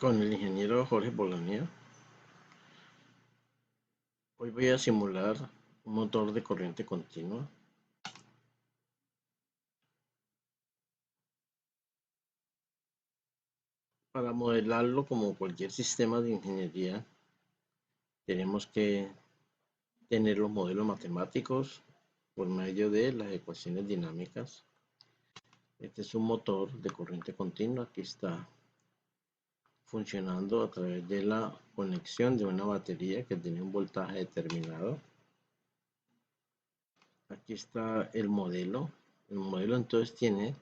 Con el ingeniero Jorge Bolaño. Hoy voy a simular un motor de corriente continua. Para modelarlo como cualquier sistema de ingeniería, tenemos que tener los modelos matemáticos por medio de las ecuaciones dinámicas. Este es un motor de corriente continua que está funcionando a través de la conexión de una batería que tiene un voltaje determinado. Aquí está el modelo. El modelo entonces tiene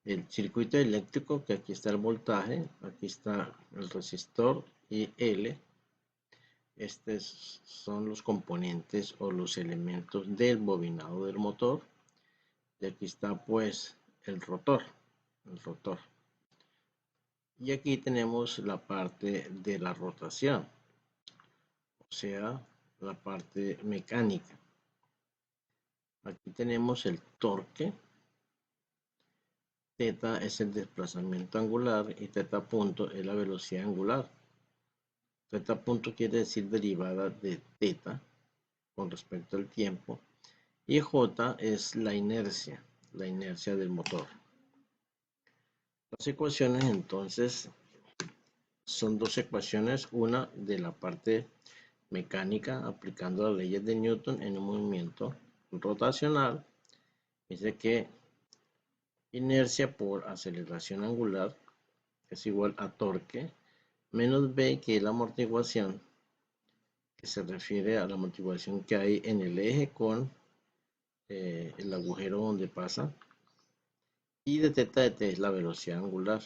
el circuito eléctrico, que aquí está el voltaje, aquí está el resistor y L. Estos son los componentes o los elementos del bobinado del motor. Y aquí está pues el rotor. Y aquí tenemos la parte de la rotación, o sea, la parte mecánica. Aquí tenemos el torque. Θ es el desplazamiento angular y θ punto es la velocidad angular. θ punto quiere decir derivada de θ con respecto al tiempo, y J es la inercia del motor. Las ecuaciones entonces son dos ecuaciones, una de la parte mecánica aplicando las leyes de Newton en un movimiento rotacional. Dice que inercia por aceleración angular es igual a torque menos B, que es la amortiguación, que se refiere a la amortiguación que hay en el eje con el agujero donde pasa, y de θ de t es la velocidad angular.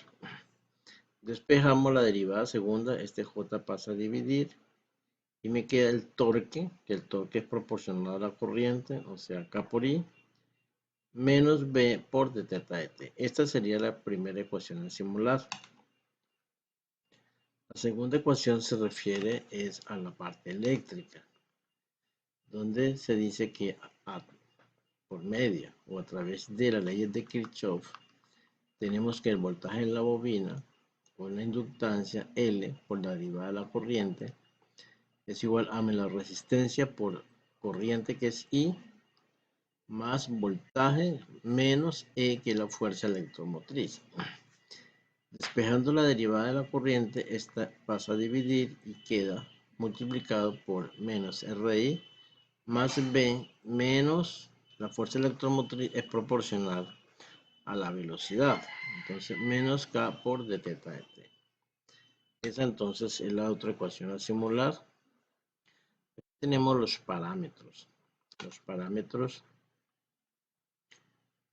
Despejamos la derivada segunda, este J pasa a dividir y me queda el torque, que el torque es proporcional a la corriente, o sea K por I, menos B por de θ de t. Esta sería la primera ecuación a simular. La segunda ecuación se refiere a la parte eléctrica, donde se dice que por medio o a través de las leyes de Kirchhoff tenemos que el voltaje en la bobina por la inductancia L por la derivada de la corriente es igual a la resistencia por corriente, que es I, más voltaje menos E, que es la fuerza electromotriz. Despejando la derivada de la corriente, esta pasa a dividir y queda multiplicado por menos RI más B menos la fuerza electromotriz es proporcional a la velocidad. Entonces menos K por d θ de t. Esa entonces es la otra ecuación a simular. Tenemos los parámetros. Los parámetros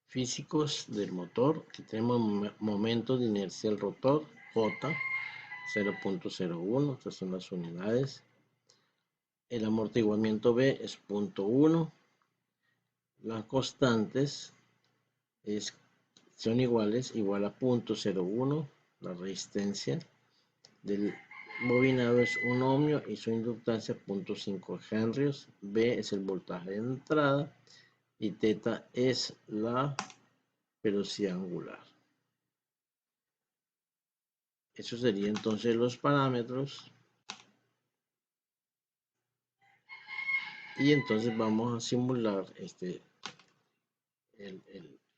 físicos del motor. Aquí tenemos momento de inercia del rotor, J, 0.01, estas son las unidades. El amortiguamiento B es 0.1. Las constantes son iguales, igual a 0.01. La resistencia del bobinado es 1 ohmio y su inductancia 0.5 henrios. B es el voltaje de entrada y θ es la velocidad angular. Eso sería entonces los parámetros. Y entonces vamos a simular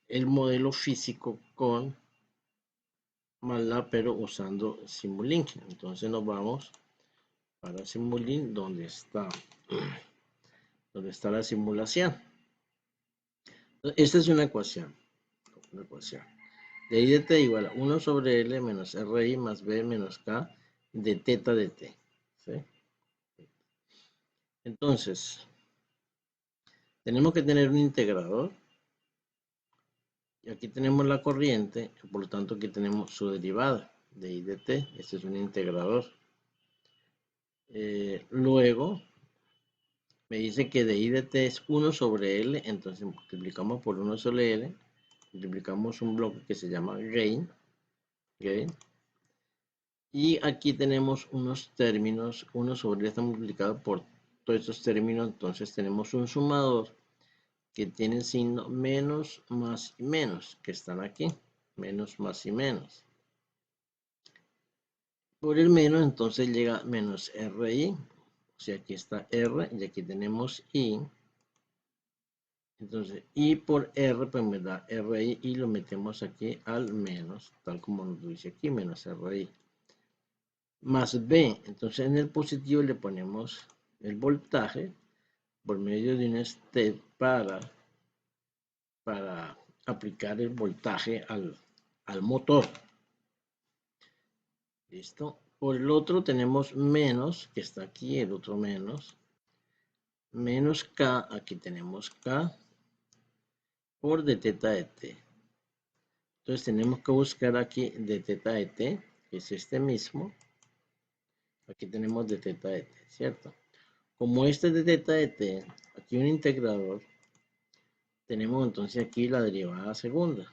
el modelo físico con MATLAB, pero usando Simulink. Entonces nos vamos para Simulink, donde está la simulación. Esta es una ecuación. De I de t igual a 1 sobre L menos RI más B menos K de θ de t. ¿Sí? Entonces, tenemos que tener un integrador. Y aquí tenemos la corriente, por lo tanto aquí tenemos su derivada de I de t. Este es un integrador. Luego, me dice que de I de t es 1 sobre L, entonces multiplicamos por 1 sobre L, multiplicamos un bloque que se llama gain. Y aquí tenemos unos términos, 1 sobre L está multiplicado por todos estos términos, entonces tenemos un sumador que tiene el signo menos, más y menos, que están aquí, menos, más y menos. Por el menos, entonces llega menos RI. O sea, aquí está R y aquí tenemos I. Entonces, I por R, pues me da RI y lo metemos aquí al menos, tal como nos dice aquí, menos RI. Más B, entonces en el positivo le ponemos el voltaje por medio de un step para aplicar el voltaje al motor. ¿Listo? Por el otro tenemos menos, que está aquí, el otro menos K, aquí tenemos K, por de teta de T. Entonces tenemos que buscar aquí de teta de T, que es este mismo. Aquí tenemos de teta de T, ¿cierto? Como este es de teta de T, aquí un integrador, tenemos entonces aquí la derivada segunda.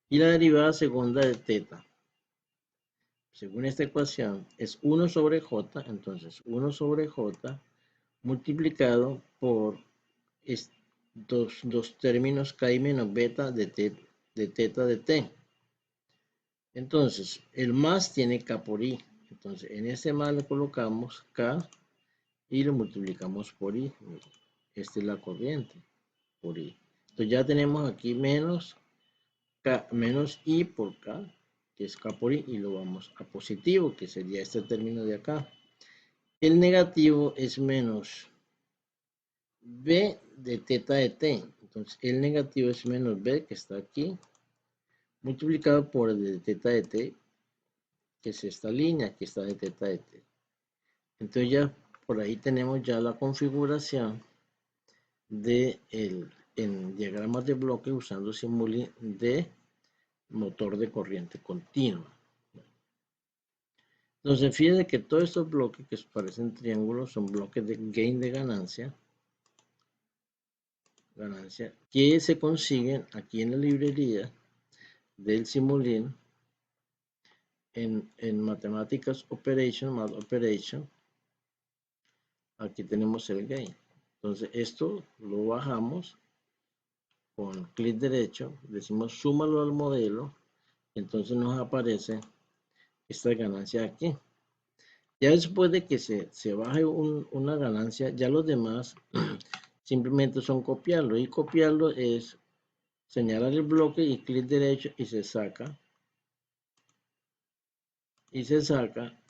Y la derivada segunda de teta, según esta ecuación, es 1 sobre J, entonces 1 sobre J multiplicado por dos términos K y menos beta de teta de T. Entonces, el más tiene K por I. Entonces, en este más le colocamos K y lo multiplicamos por I. Esta es la corriente por I. Entonces, ya tenemos aquí menos K, menos I por K, que es K por I, y lo vamos a positivo, que sería este término de acá. El negativo es menos B de teta de T. Entonces, el negativo es menos B, que está aquí, multiplicado por el de teta de T, que es esta línea que está de teta de T. Entonces ya por ahí tenemos ya la configuración de en diagramas de bloque usando Simulink de motor de corriente continua. Entonces fíjense que todos estos bloques que parecen triángulos son bloques de gain de ganancia que se consiguen aquí en la librería del Simulink en matemáticas operation, math operation. Aquí tenemos el gain. Entonces esto lo bajamos con clic derecho, decimos súmalo al modelo, entonces nos aparece esta ganancia aquí. Ya después de que se baje una ganancia, ya los demás simplemente son copiarlo, y copiarlo es señalar el bloque y clic derecho y se saca,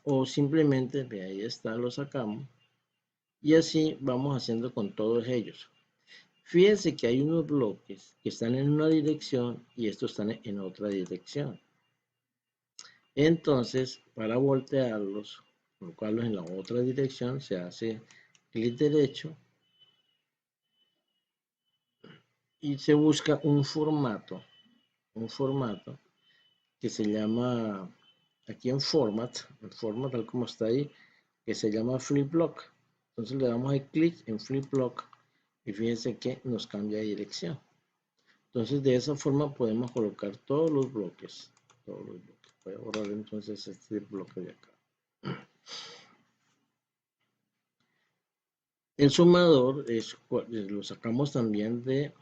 o simplemente, de ahí está, lo sacamos, y así vamos haciendo con todos ellos. Fíjense que hay unos bloques que están en una dirección y estos están en otra dirección. Entonces, para voltearlos, colocarlos en la otra dirección, se hace clic derecho y se busca un formato que se llama, aquí en format tal como está ahí, que se llama flip block. Entonces le damos ahí clic en flip block y fíjense que nos cambia de dirección. Entonces de esa forma podemos colocar todos los bloques. Voy a borrar entonces este bloque de acá. El sumador lo sacamos también de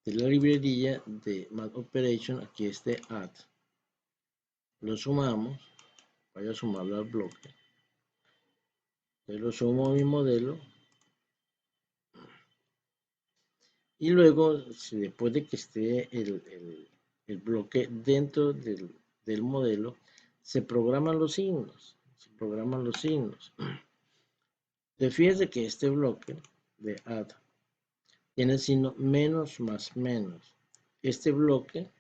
la librería de Math Operation. Aquí este add. Lo sumamos. Voy a sumarlo al bloque. Yo lo sumo a mi modelo. Y luego, después de que esté el bloque dentro del modelo, se programan los signos. Fíjense que este bloque de add tiene el signo menos más menos. Este bloque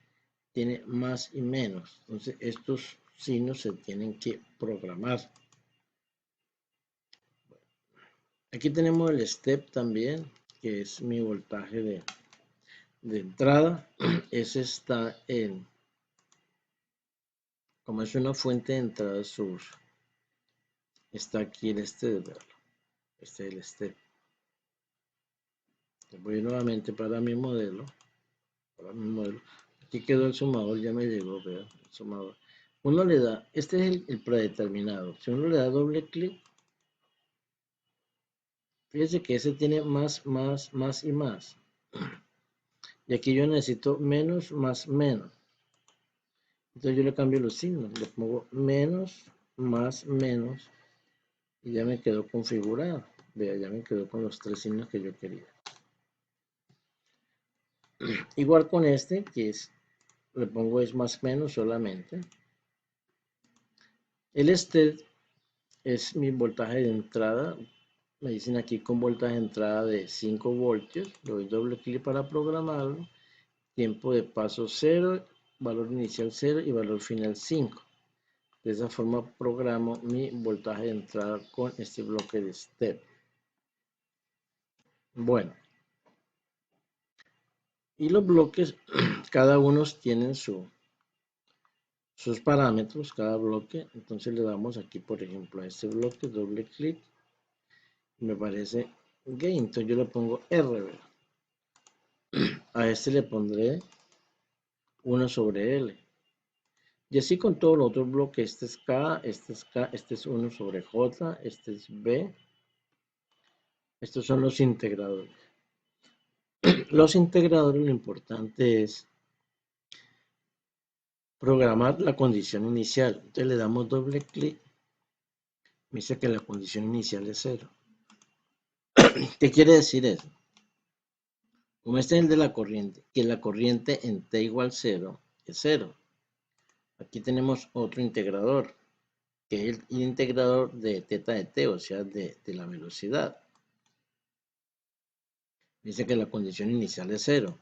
tiene más y menos. Entonces estos signos se tienen que programar. Aquí tenemos el step también, que es mi voltaje de entrada. Ese está como es una fuente de entrada sur, está aquí el step. Este es el step. Voy nuevamente para mi modelo. Aquí quedó el sumador, ya me llegó, vean, el sumador. Uno le da, este es el predeterminado. Si uno le da doble clic, fíjense que ese tiene más y más. Y aquí yo necesito menos más menos. Entonces yo le cambio los signos, le pongo menos, más, menos, y ya me quedó configurado. Vea, ya me quedó con los 3 signos que yo quería. Igual con este, que es, le pongo es más menos solamente. El step es mi voltaje de entrada. Me dicen aquí con voltaje de entrada de 5 voltios. Le doy doble clic para programarlo. Tiempo de paso 0, valor inicial 0 y valor final 5. De esa forma programo mi voltaje de entrada con este bloque de step. Bueno, y los bloques, cada uno tienen sus parámetros, cada bloque. Entonces le damos aquí, por ejemplo, a este bloque, doble clic. Me parece gain, entonces yo le pongo R. A este le pondré 1 sobre L. Y así con todos los otros bloques, este es K, este es K, este es 1 sobre J, este es B. Estos son los integradores. Los integradores, lo importante es programar la condición inicial. Entonces le damos doble clic. Me dice que la condición inicial es 0. ¿Qué quiere decir eso? Como este es el de la corriente, que la corriente en T igual 0 es 0. Aquí tenemos otro integrador, que es el integrador de teta de T, o sea, de la velocidad. Dice que la condición inicial es 0.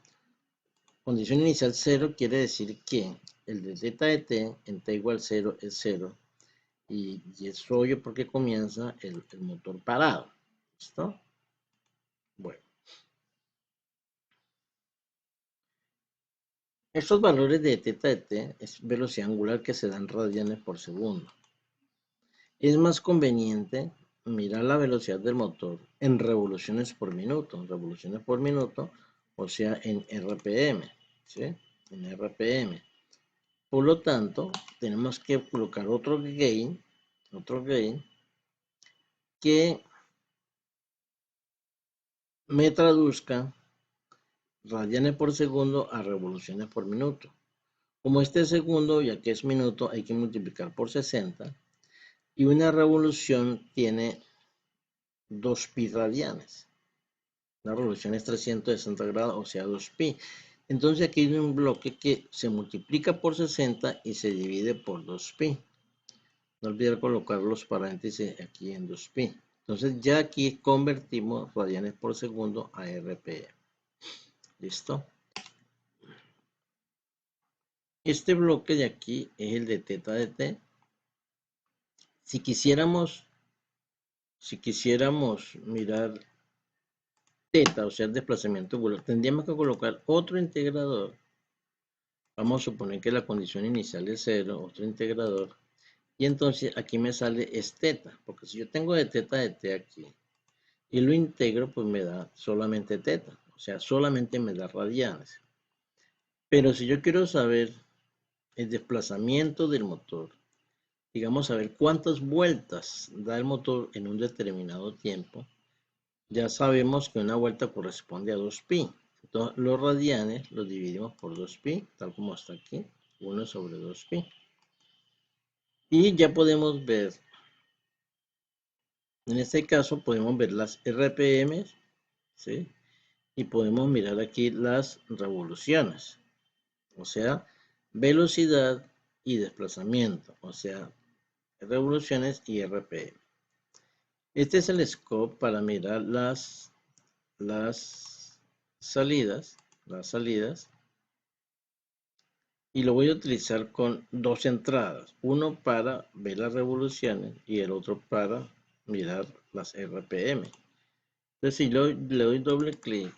Condición inicial 0 quiere decir que el de teta de T en T igual 0 es 0. Y es obvio porque comienza el motor parado. ¿Listo? Bueno. Estos valores de teta de T es velocidad angular que se dan radianes por segundo. Es más conveniente mirar la velocidad del motor en revoluciones por minuto. Revoluciones por minuto, o sea, en RPM. ¿Sí? En RPM. Por lo tanto, tenemos que colocar otro gain que me traduzca radianes por segundo a revoluciones por minuto. Como este es segundo, ya que es minuto, hay que multiplicar por 60. Y una revolución tiene 2pi radianes. La revolución es 360 grados, o sea, 2pi. Entonces aquí hay un bloque que se multiplica por 60 y se divide por 2pi. No olvidar colocar los paréntesis aquí en 2pi. Entonces ya aquí convertimos radianes por segundo a RPM. ¿Listo? Este bloque de aquí es el de teta de T. Si quisiéramos mirar teta, o sea, el desplazamiento angular, tendríamos que colocar otro integrador. Vamos a suponer que la condición inicial es 0, otro integrador. Y entonces aquí me sale es teta, porque si yo tengo de teta de T aquí y lo integro, pues me da solamente teta, o sea, solamente me da radianes. Pero si yo quiero saber el desplazamiento del motor, digamos, saber cuántas vueltas da el motor en un determinado tiempo, ya sabemos que una vuelta corresponde a 2pi. Entonces, los radianes los dividimos por 2pi, tal como está aquí, 1 sobre 2pi. Y ya podemos ver, en este caso podemos ver las RPM, ¿sí? Y podemos mirar aquí las revoluciones, o sea, velocidad y desplazamiento, o sea, revoluciones y RPM. Este es el scope para mirar las salidas, y lo voy a utilizar con 2 entradas, uno para ver las revoluciones y el otro para mirar las RPM. Entonces si le doy doble clic,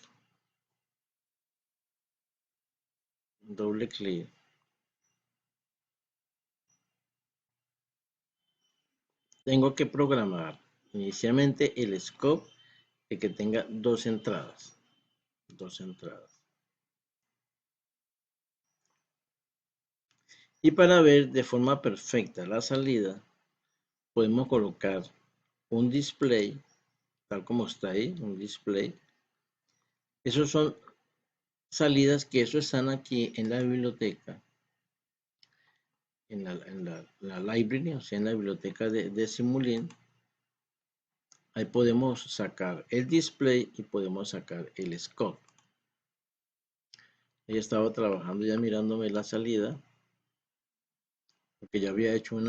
tengo que programar inicialmente el scope de que tenga 2 entradas. Y para ver de forma perfecta la salida, podemos colocar un display, tal como está ahí, un display. Esos son salidas que están aquí en la biblioteca. en la library, o sea, en la biblioteca de Simulink, ahí podemos sacar el display y podemos sacar el scope. Ella estaba trabajando ya mirándome la salida, porque ya había hecho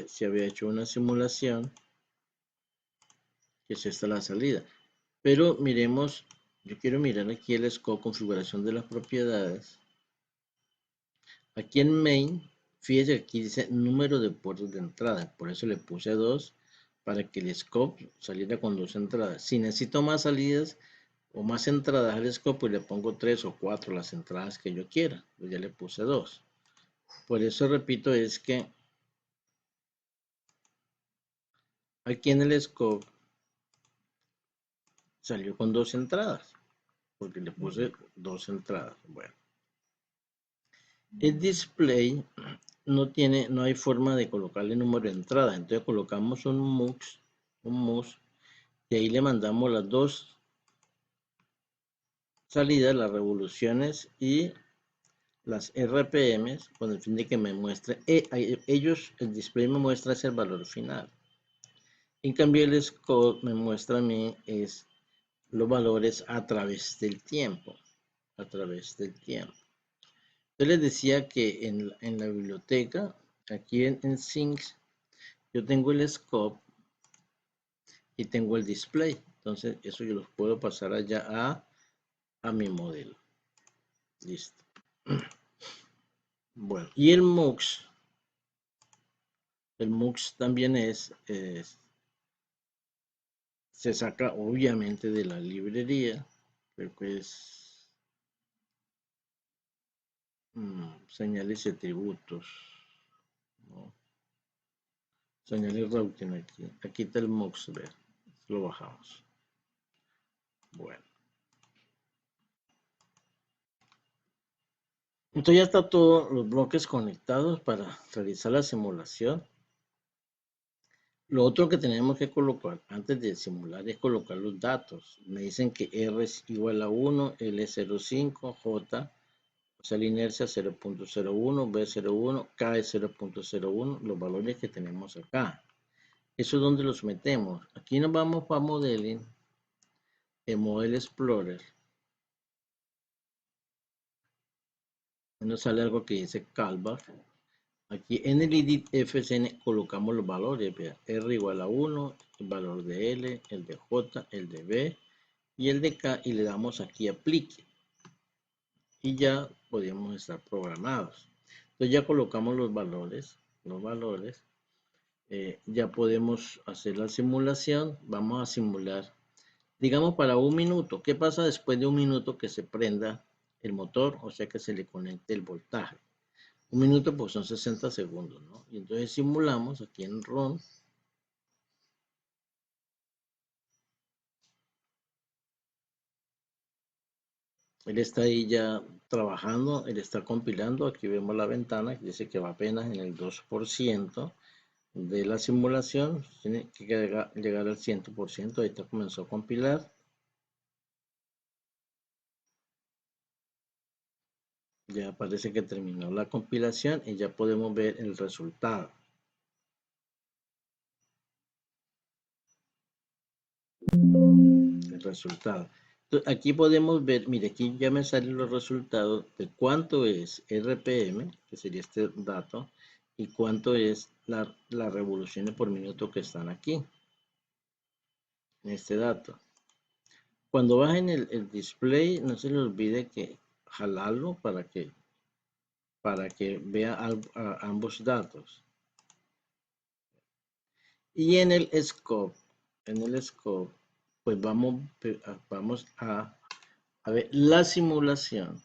se había hecho una simulación, que es esta la salida. Pero miremos, yo quiero mirar aquí el scope, configuración de las propiedades. Aquí en main, fíjese que aquí dice número de puertos de entrada, por eso le puse 2 para que el scope saliera con 2 entradas. Si necesito más salidas o más entradas al scope, pues le pongo 3 o 4 las entradas que yo quiera. Pues ya le puse 2. Por eso repito, es que aquí en el scope salió con 2 entradas, porque le puse 2 entradas. Bueno, el display no hay forma de colocarle número de entrada, entonces colocamos un mux, y ahí le mandamos las 2 salidas, las revoluciones y las RPMs, con el fin de que me muestre, el display me muestra ese valor final. En cambio el scope me muestra a mí es los valores a través del tiempo, Yo les decía que en la biblioteca, aquí en Sinks, yo tengo el scope y tengo el display. Entonces, eso yo los puedo pasar allá a mi modelo. Listo. Bueno, y el MUX también se saca obviamente de la librería, pero pues señales y atributos, ¿no? Señales routing aquí está el MUX, ver, lo bajamos. Bueno, entonces ya está todos los bloques conectados para realizar la simulación. Lo otro que tenemos que colocar antes de simular es colocar los datos. Me dicen que R es igual a 1, L es 0,5, J, o sea, la inercia 0.01, B0,1, K es 0.01, los valores que tenemos acá. ¿Eso es donde los metemos? Aquí nos vamos para Modeling, en Model Explorer. Nos sale algo que dice Calbar. Aquí en el edit FCN colocamos los valores. Vea, R igual a 1, el valor de L, el de J, el de B y el de K, y le damos aquí aplique. Y ya podemos estar programados. Entonces ya colocamos los valores. Ya podemos hacer la simulación. Vamos a simular, digamos, para 1 minuto. ¿Qué pasa después de 1 minuto que se prenda el motor? O sea, que se le conecte el voltaje. 1 minuto pues son 60 segundos, ¿no? Y entonces simulamos aquí en RON. Él está ahí ya trabajando, él está compilando. Aquí vemos la ventana que dice que va apenas en el 2% de la simulación. Tiene que llegar al 100%. Ahí está, comenzó a compilar. Ya parece que terminó la compilación y ya podemos ver el resultado. Entonces, aquí podemos ver, mire, aquí ya me salen los resultados de cuánto es RPM, que sería este dato, y cuánto es las revoluciones por minuto que están aquí, en este dato. Cuando bajen el display, no se le olvide que jalarlo para que vea ambos datos. Y en el scope, pues vamos a ver la simulación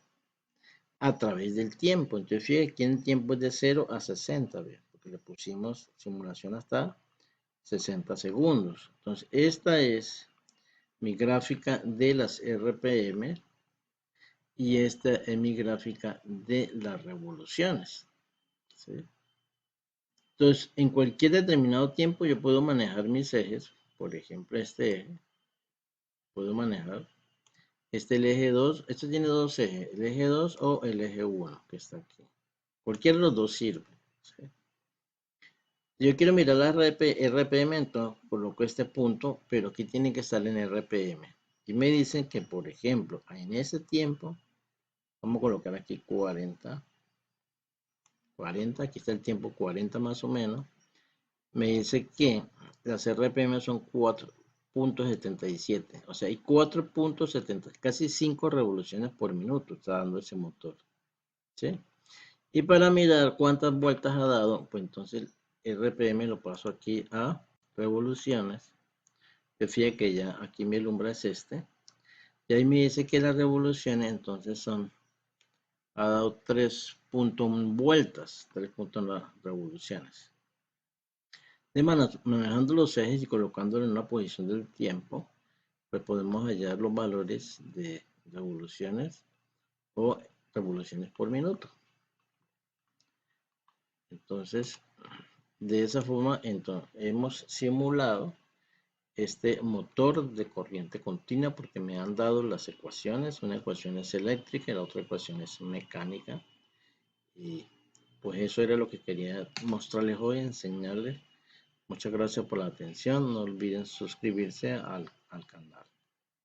a través del tiempo. Entonces, fíjense que el tiempo es de 0 a 60, ¿ve? Porque le pusimos simulación hasta 60 segundos. Entonces, esta es mi gráfica de las RPM y esta es mi gráfica de las revoluciones, ¿sí? Entonces, en cualquier determinado tiempo yo puedo manejar mis ejes. Por ejemplo, este eje, puedo manejar el eje 2. Este tiene 2 ejes, el eje 2 o el eje 1 que está aquí. Cualquiera de los dos sirve. ¿Sí? Yo quiero mirar la RPM, entonces coloco este punto, pero aquí tiene que estar en RPM. Y me dicen que, por ejemplo, en ese tiempo, vamos a colocar aquí 40, aquí está el tiempo 40 más o menos. Me dice que las RPM son 4.77, o sea, hay 4.70, casi 5 revoluciones por minuto está dando ese motor. ¿Sí? Y para mirar cuántas vueltas ha dado, pues entonces el RPM lo paso aquí a revoluciones. Se fija que ya aquí mi alumbra es este. Y ahí me dice que las revoluciones entonces ha dado 3.1 vueltas, 3.1 revoluciones. De manejando los ejes y colocándolo en una posición del tiempo, pues podemos hallar los valores de revoluciones o revoluciones por minuto. Entonces, de esa forma, entonces, hemos simulado este motor de corriente continua porque me han dado las ecuaciones. Una ecuación es eléctrica y la otra ecuación es mecánica. Y pues eso era lo que quería mostrarles hoy, enseñarles. Muchas gracias por la atención. No olviden suscribirse al canal.